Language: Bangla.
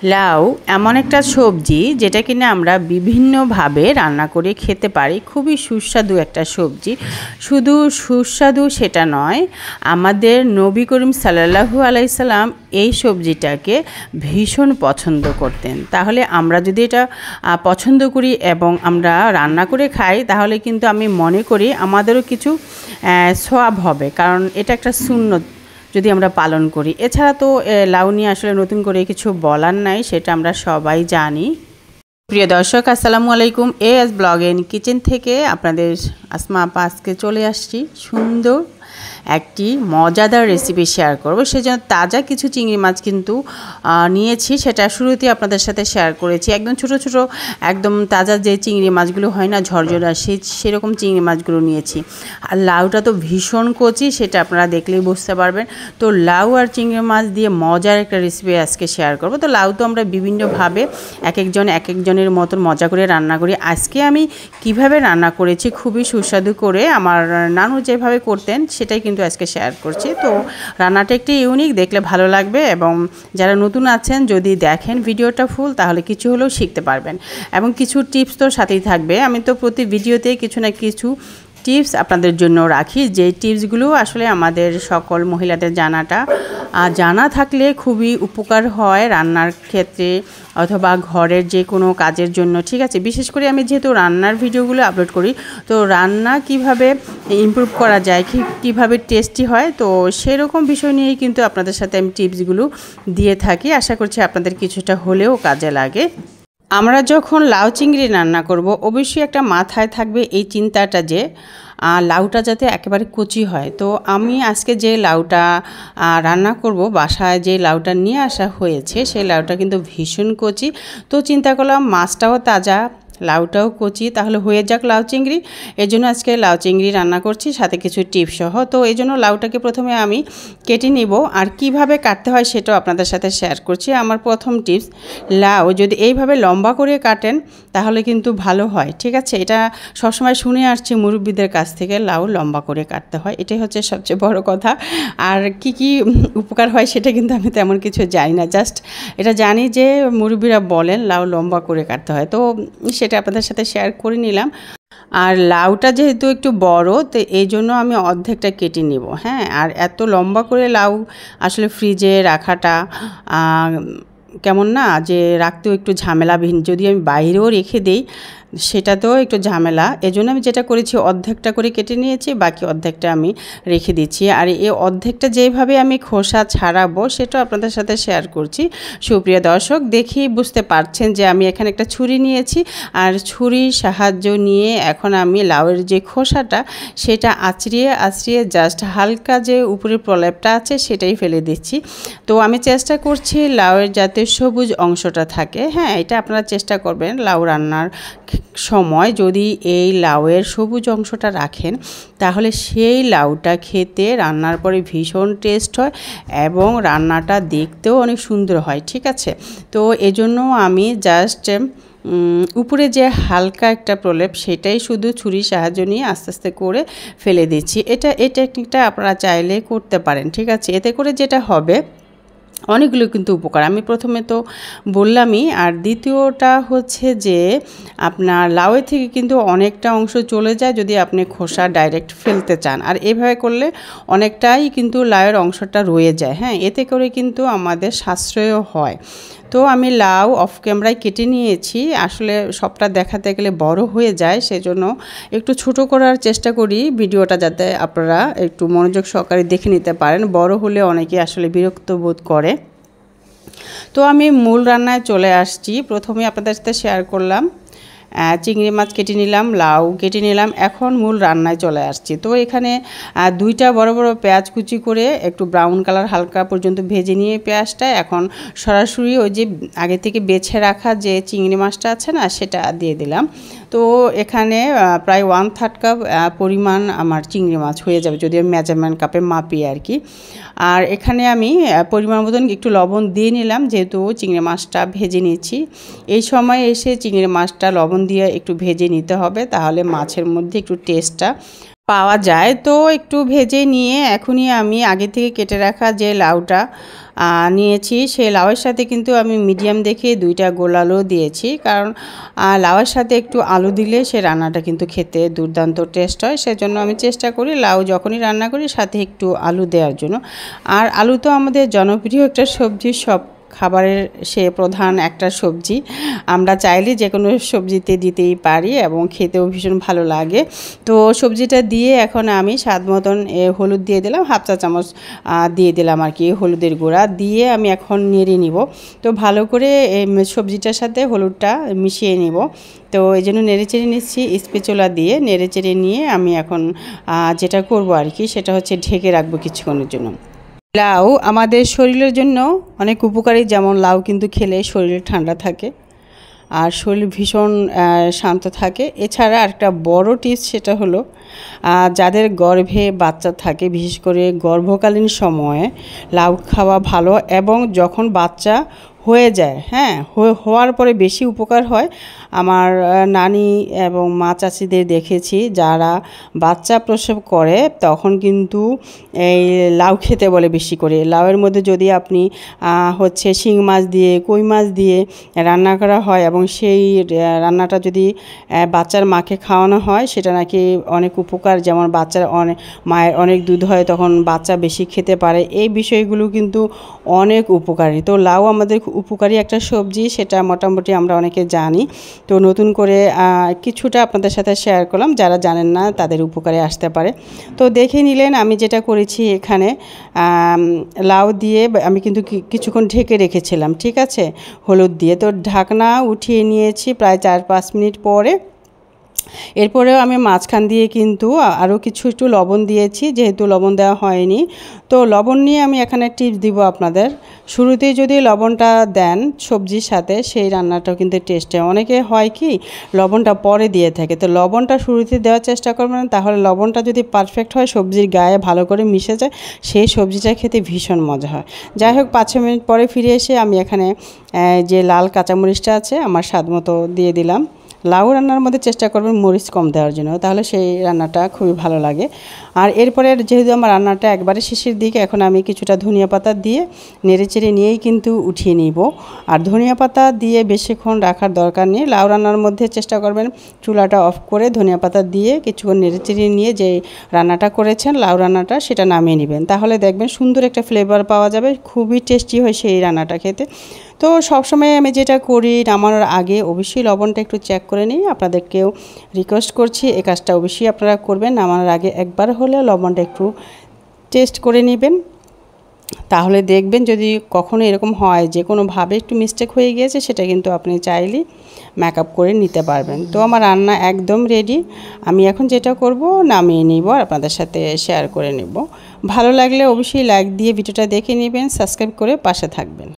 লাউ এমন একটা সবজি যেটা কিনা আমরা বিভিন্নভাবে রান্না করে খেতে পারি। খুবই সুস্বাদু একটা সবজি। শুধু সুস্বাদু সেটা নয়, আমাদের নবী করিম সাল্লাল্লাহু আলাইহি সাল্লাম এই সবজিটাকে ভীষণ পছন্দ করতেন। তাহলে আমরা যদি এটা পছন্দ করি এবং আমরা রান্না করে খাই, তাহলে কিন্তু আমি মনে করি আমাদেরও কিছু সওয়াব হবে, কারণ এটা একটা সুন্নত যদি আমরা পালন করি। এছাড়া তো লাউ নিয়ে আসলে নতুন করে কিছু বলার নাই, সেটা আমরা সবাই জানি। প্রিয় দর্শক, আসসালামু আলাইকুম। এএস ব্লগ এন্ড কিচেন থেকে আপনাদের আসমা আপা আজকে চলে আসছি সুন্দর একটি মজাদার রেসিপি শেয়ার করব। সেজন্য তাজা কিছু চিংড়ি মাছ কিন্তু নিয়েছি, সেটা শুরুতে আপনাদের সাথে শেয়ার করেছি। একদম ছোট ছোট একদম তাজা যে চিংড়ি মাছগুলো হয় না ঝরঝরা, সেরকম চিংড়ি মাছগুলো নিয়েছি। আর লাউটা তো ভীষণ কচি, সেটা আপনারা দেখলেই বুঝতে পারবেন। তো লাউ আর চিংড়ি মাছ দিয়ে মজার একটা রেসিপি আজকে শেয়ার করব। তো লাউ তো আমরা বিভিন্নভাবে এক একজনের মতন মজা করে রান্না করি। আজকে আমি কিভাবে রান্না করেছি খুবই সুস্বাদু করে, আমার নানু যেভাবে করতেন সেটাই কিন্তু আজকে শেয়ার করছি। তো রান্নাটা একটু ইউনিক, দেখলে ভালো লাগবে, এবং যারা নতুন আছেন যদি দেখেন ভিডিওটা ফুল, তাহলে কিছু হলেও শিখতে পারবেন এবং কিছু টিপস তো সাথেই থাকবে। আমি তো প্রতি ভিডিওতে কিছু না কিছু টিপস আপনাদের জন্য রাখি, যে টিপসগুলো আসলে আমাদের সকল মহিলাদের জানা থাকলে খুবই উপকার হয় রান্নার ক্ষেত্রে অথবা ঘরের যে কোনো কাজের জন্য। ঠিক আছে, বিশেষ করে আমি যেহেতু রান্নার ভিডিওগুলো আপলোড করি, তো রান্না কিভাবে ইমপ্রুভ করা যায়, কীভাবে টেস্টি হয়, তো সেরকম বিষয় নিয়েই কিন্তু আপনাদের সাথে আমি টিপসগুলো দিয়ে থাকি। আশা করছি আপনাদের কিছুটা হলেও কাজে লাগে। আমরা যখন লাউ চিংড়ি রান্না করব, অবশ্যই একটা মাথায় থাকবে এই চিন্তাটা যে লাউটা যাতে একেবারে কচি হয়। তো আমি আজকে যে লাউটা রান্না করব, বাসায় যে লাউটা নিয়ে আসা হয়েছে সেই লাউটা কিন্তু ভীষণ কচি। তো চিন্তা করলাম মাছটাও তাজা, লাউটাও কচি, তাহলে হয়ে যাক লাউ চিংড়ি। এই জন্য আজকে লাউ চিংড়ি রান্না করছি, সাথে কিছু টিপস সহ। তো এই জন্য লাউটাকে প্রথমে আমি কেটে নিব, আর কিভাবে কাটতে হয় সেটাও আপনাদের সাথে শেয়ার করছি। আমার প্রথম টিপস, লাউ যদি এইভাবে লম্বা করে কাটেন তাহলে কিন্তু ভালো হয়। ঠিক আছে, এটা সবসময় শুনে আসছি মুরব্বীদের কাছ থেকে, লাউ লম্বা করে কাটতে হয়, এটাই হচ্ছে সবচেয়ে বড় কথা। আর কি উপকার হয় সেটা কিন্তু আমি তেমন কিছু জানি না, জাস্ট এটা জানি যে মুরব্বীরা বলেন লাউ লম্বা করে কাটতে হয়, তো সেটা আপনাদের সাথে শেয়ার করে নিলাম। আর লাউটা যেহেতু একটু বড়, তো এই জন্য আমি অর্ধেকটা কেটে নিব। হ্যাঁ, আর এত লম্বা করে লাউ আসলে ফ্রিজে রাখাটা কেমন না, যে রাখতেও একটু ঝামেলাবিহীন। যদি আমি বাইরেও রেখে দিই সেটাতেও একটু ঝামেলা। এজন্য আমি যেটা করেছি, অর্ধেকটা করে কেটে নিয়েছি, বাকি অর্ধেকটা আমি রেখে দিচ্ছি। আর এই অর্ধেকটা যেভাবে আমি খোসা ছাড়াবো সেটাও আপনাদের সাথে শেয়ার করছি। সুপ্রিয় দর্শক, দেখেই বুঝতে পারছেন যে আমি এখানে একটা ছুরি নিয়েছি, আর ছুরির সাহায্য নিয়ে এখন আমি লাউয়ের যে খোসাটা সেটা আঁচড়িয়ে জাস্ট হালকা যে উপরের প্রলেপটা আছে সেটাই ফেলে দিচ্ছি। তো আমি চেষ্টা করছি লাউয়ের যাতে সবুজ অংশটা থাকে। হ্যাঁ, এটা আপনারা চেষ্টা করবেন লাউ রান্নার সময়, যদি এই লাউয়ের সবুজ অংশটা রাখেন তাহলে সেই লাউটা খেতে রান্নার পরে ভীষণ টেস্ট হয় এবং রান্নাটা দেখতেও অনেক সুন্দর হয়। ঠিক আছে, তো এজন্য আমি জাস্ট উপরে যে হালকা একটা প্রলেপ সেটাই শুধু ছুরির সাহায্য নিয়ে আস্তে আস্তে করে ফেলে দিচ্ছি। এই টেকনিকটা আপনারা চাইলে করতে পারেন। ঠিক আছে, এতে করে যেটা হবে, অনেকগুলো কিন্তু উপকার আমি প্রথমে তো বললামই। আর দ্বিতীয়টা হচ্ছে যে আপনার লাউয়ের থেকে কিন্তু অনেকটা অংশ চলে যায় যদি আপনি খোসা ডাইরেক্ট ফেলতে চান, আর এভাবে করলে অনেকটাই কিন্তু লাউয়ের অংশটা রয়ে যায়। হ্যাঁ, এতে করে কিন্তু আমাদের সাশ্রয়ও হয়। তো আমি লাউ অফ ক্যামেরায় কেটে নিয়েছি, আসলে সবটা দেখাতে গেলে বড় হয়ে যায়, সেজন্য একটু ছোট করার চেষ্টা করি ভিডিওটা, যাতে আপনারা একটু মনোযোগ সহকারে দেখে নিতে পারেন। বড় হলে অনেকে আসলে বিরক্ত বোধ করে। তো আমি মূল রান্নায় চলে আসছি। প্রথমে আপনাদের সাথে শেয়ার করলাম চিংড়ি মাছ কেটে নিলাম, লাউ কেটে নিলাম, এখন মূল রান্নায় চলে আসছি। তো এখানে দুইটা বড় বড় পেঁয়াজ কুচি করে একটু ব্রাউন কালার হালকা পর্যন্ত ভেজে নিয়ে পেঁয়াজটা এখন সরাসরি ওই যে আগে থেকে বেছে রাখা যে চিংড়ি মাছটা আছে না সেটা দিয়ে দিলাম। তো এখানে প্রায় 1/3 কাপ পরিমাণ আমার চিংড়ি মাছ হয়ে যাবে, যদি আমি মেজারমেন্ট কাপে মাপি আর কি। আর এখানে আমি পরিমাণ মতন একটু লবণ দিয়ে নিলাম, যেহেতু চিংড়ি মাছটা ভেজে নিচ্ছি। এই সময় এসে চিংড়ি মাছটা লবণ দিয়ে একটু ভেজে নিতে হবে, তাহলে মাছের মধ্যে একটু টেস্টটা পাওয়া যায়। তো একটু ভেজে নিয়ে এখনই আমি আগে থেকে কেটে রাখা যে লাউটা নিয়েছি, সেই লাউয়ের সাথে কিন্তু আমি মিডিয়াম দেখে 2টা গোল আলু দিয়েছি, কারণ লাউয়ের সাথে একটু আলু দিলে সে রান্নাটা কিন্তু খেতে দুর্দান্ত টেস্ট হয়। সেজন্য আমি চেষ্টা করি লাউ যখনই রান্না করি সাথে একটু আলু দেওয়ার জন্য। আর আলু তো আমাদের জনপ্রিয় একটা সবজি, সব খাবারের সে প্রধান একটা সবজি। আমরা চাইলে যে কোনো সবজিতে দিতেই পারি এবং খেতেও ভীষণ ভালো লাগে। তো সবজিটা দিয়ে এখন আমি স্বাদ মতন হলুদ দিয়ে দিলাম, হাফ চা চামচ দিয়ে দিলাম আর কি হলুদের গুঁড়া দিয়ে আমি এখন নেড়ে নিব। তো ভালো করে সবজিটার সাথে হলুদটা মিশিয়ে নিব। তো এই জন্য নেড়েচেড়ে নিচ্ছি স্প্যাচুলা দিয়ে। নেড়েচেড়ে নিয়ে আমি এখন যেটা করব আর কি, সেটা হচ্ছে ঢেকে রাখবো কিছুক্ষণের জন্য। লাউ আমাদের শরীরের জন্য অনেক উপকারী, যেমন লাউ কিন্তু খেলে শরীর ঠান্ডা থাকে আর শরীর ভীষণ শান্ত থাকে। এছাড়া আরেকটা বড় টিপস, সেটা হলো যাদের গর্ভে বাচ্চা থাকে, বিশেষ করে গর্ভকালীন সময়ে লাউ খাওয়া ভালো, এবং যখন বাচ্চা হয়ে যায়, হ্যাঁ, হওয়ার পরে বেশি উপকার হয়। আমার নানি এবং মা চাচিদের দেখেছি যারা বাচ্চা প্রসব করে তখন কিন্তু এই লাউ খেতে বলে বেশি করে। লাউয়ের মধ্যে যদি আপনি হচ্ছে শিং মাছ দিয়ে, কই মাছ দিয়ে রান্না করা হয় এবং সেই রান্নাটা যদি বাচ্চার মাকে খাওয়ানো হয়, সেটা নাকি অনেক উপকার। যেমন বাচ্চার মায়ের অনেক দুধ হয়, তখন বাচ্চা বেশি খেতে পারে। এই বিষয়গুলো কিন্তু অনেক উপকারী। তো লাউ আমাদের উপকারী একটা সবজি, সেটা মোটামুটি আমরা অনেকে জানি। তো নতুন করে কিছুটা আপনাদের সাথে শেয়ার করলাম, যারা জানেন না তাদের উপকারে আসতে পারে। তো দেখে নিলেন আমি যেটা করেছি, এখানে লাউ দিয়ে আমি কিন্তু কিছুক্ষণ ঢেকে রেখেছিলাম, ঠিক আছে, হলুদ দিয়ে। তো ঢাকনা উঠিয়ে নিয়েছি প্রায় 4-5 মিনিট পরে। এরপরেও আমি মাঝখান দিয়ে কিন্তু আরও একটু লবণ দিয়েছি, যেহেতু লবণ দেওয়া হয়নি। তো লবণ নিয়ে আমি এখানে টিপস দিব আপনাদের। শুরুতেই যদি লবণটা দেন সবজির সাথে, সেই রান্নাটাও কিন্তু টেস্ট হয়। অনেকে হয় কি লবণটা পরে দিয়ে থাকে, তো লবণটা শুরুতে দেওয়ার চেষ্টা করবেন, তাহলে লবণটা যদি পারফেক্ট হয়, সবজির গায়ে ভালো করে মিশে যায়, সেই সবজিটা খেতে ভীষণ মজা হয়। যাই হোক, 5-6 মিনিট পরে ফিরে এসে আমি এখানে যে লাল কাঁচামরিচটা আছে আমার স্বাদ মতো দিয়ে দিলাম। লাউ রান্নার মধ্যে চেষ্টা করবেন মরিচ কম দেওয়ার জন্য, তাহলে সেই রান্নাটা খুবই ভালো লাগে। আর এরপরে যেহেতু আমার রান্নাটা একবারে শেষের দিকে, এখন আমি কিছুটা ধনিয়া পাতা দিয়ে নেড়েচেড়ে নিয়েই কিন্তু উঠিয়ে নিব। আর ধনিয়া পাতা দিয়ে বেশিক্ষণ রাখার দরকার নেই। লাউ রান্নার মধ্যে চেষ্টা করবেন চুলাটা অফ করে ধনিয়া পাতা দিয়ে কিছুক্ষণ নেড়েচেড়ে নিয়ে যে রান্নাটা করেছেন লাউ রান্নাটা, সেটা নামিয়ে নেবেন। তাহলে দেখবেন সুন্দর একটা ফ্লেভার পাওয়া যাবে, খুবই টেস্টি হয় সেই রান্নাটা খেতে। তো সবসময় আমি যেটা করি, নামানোর আগে অবশ্যই লবণটা একটু চেক করে নিই। আপনাদেরকেও রিকোয়েস্ট করছি এই কাজটা অবশ্যই আপনারা করবেন। নামানোর আগে একবার হলে লবণটা একটু টেস্ট করে নেবেন, তাহলে দেখবেন যদি কখনো এরকম হয় যে কোনোভাবে একটু মিস্টেক হয়ে গিয়েছে, সেটা কিন্তু আপনি চাইলেই মেকআপ করে নিতে পারবেন। তো আমার রান্না একদম রেডি। আমি এখন যেটা করব, নামিয়ে নিব আর আপনাদের সাথে শেয়ার করে নেব। ভালো লাগলে অবশ্যই লাইক দিয়ে ভিডিওটা দেখে নেবেন, সাবস্ক্রাইব করে পাশে থাকবেন।